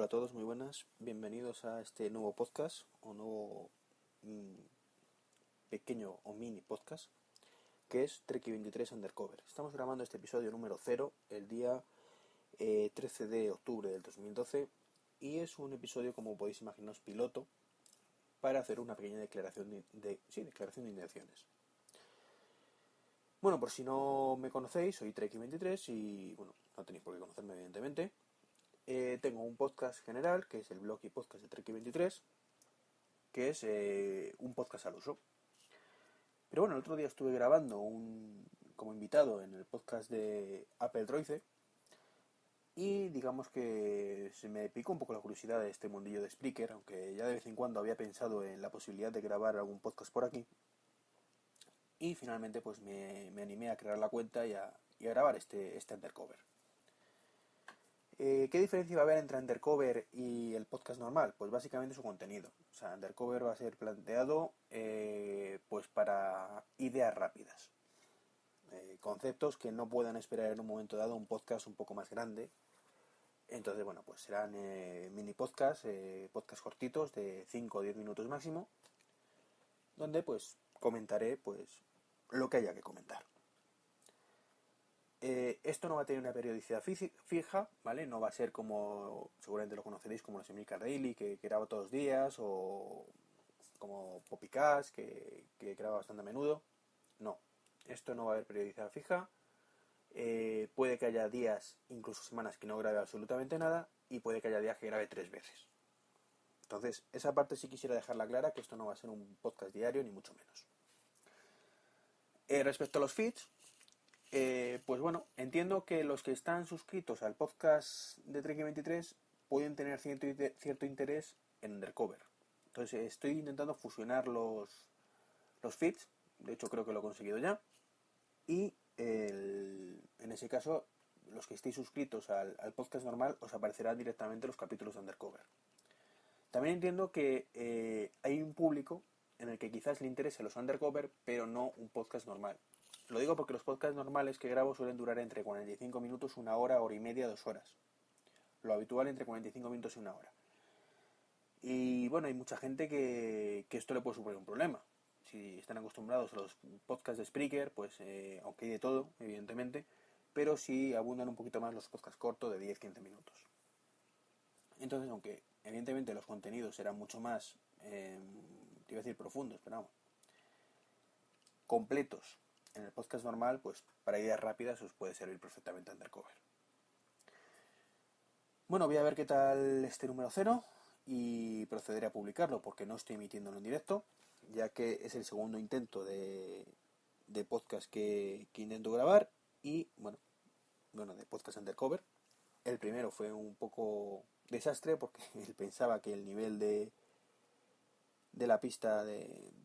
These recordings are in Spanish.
Hola a todos, muy buenas. Bienvenidos a este nuevo podcast o nuevo pequeño o mini podcast que es Treki 23 Undercover. Estamos grabando este episodio número 0 el día 13 de octubre del 2012 y es un episodio, como podéis imaginaros, piloto para hacer una pequeña declaración declaración de intenciones. Bueno, por si no me conocéis, soy Treki 23 y bueno, no tenéis por qué conocerme evidentemente. Tengo un podcast general, que es el blog y podcast de Treki 23, que es un podcast al uso. Pero bueno, el otro día estuve grabando como invitado en el podcast de Apple Droide y digamos que se me picó un poco la curiosidad de este mundillo de Spreaker, aunque ya de vez en cuando había pensado en la posibilidad de grabar algún podcast por aquí. Y finalmente pues me animé a crear la cuenta y a grabar este Undercover. ¿Qué diferencia va a haber entre Undercover y el podcast normal? Pues básicamente su contenido. O sea, Undercover va a ser planteado pues para ideas rápidas. Conceptos que no puedan esperar en un momento dado un podcast un poco más grande. Entonces, bueno, pues serán mini podcasts, podcasts cortitos de 5 o 10 minutos máximo, donde pues comentaré pues lo que haya que comentar. Esto no va a tener una periodicidad fija, ¿vale? No va a ser como, seguramente lo conoceréis, como los Emilcar Daily, que graba todos los días, o como Poppycast, que graba bastante a menudo. No, esto no va a haber periodicidad fija. Puede que haya días, incluso semanas, que no grabe absolutamente nada, y puede que haya días que grabe 3 veces. Entonces, esa parte sí quisiera dejarla clara, que esto no va a ser un podcast diario, ni mucho menos. Respecto a los feeds, pues bueno, entiendo que los que están suscritos al podcast de Treki 23 pueden tener cierto interés en Undercover. Entonces estoy intentando fusionar los feeds, de hecho creo que lo he conseguido ya, y en ese caso los que estéis suscritos al podcast normal os aparecerán directamente los capítulos de Undercover. También entiendo que hay un público en el que quizás le interese los Undercover, pero no un podcast normal. Lo digo porque los podcasts normales que grabo suelen durar entre 45 minutos, 1 hora, hora y media, 2 horas. Lo habitual entre 45 minutos y 1 hora. Y bueno, hay mucha gente que esto le puede suponer un problema. Si están acostumbrados a los podcasts de Spreaker, pues aunque hay de todo, evidentemente, pero sí abundan un poquito más los podcasts cortos de 10-15 minutos. Entonces, aunque evidentemente los contenidos serán mucho más, te iba a decir profundos, pero vamos, completos en el podcast normal, pues para ideas rápidas os puede servir perfectamente Undercover. Bueno, voy a ver qué tal este número 0 y procederé a publicarlo porque no estoy emitiéndolo en directo, ya que es el segundo intento de podcast que intento grabar y bueno, de podcast Undercover. El primero fue un poco desastre porque él pensaba que el nivel de la pista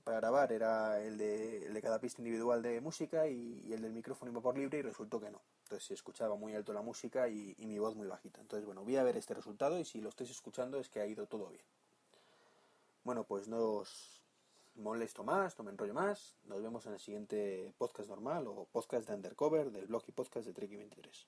para grabar era el de cada pista individual de música y el del micrófono iba por libre y resultó que no. Entonces se escuchaba muy alto la música y mi voz muy bajita. Entonces bueno, voy a ver este resultado y si lo estáis escuchando es que ha ido todo bien. Bueno, pues no os molesto más, no me enrollo más. Nos vemos en el siguiente podcast normal o podcast de Undercover del blog y podcast de Treki 23.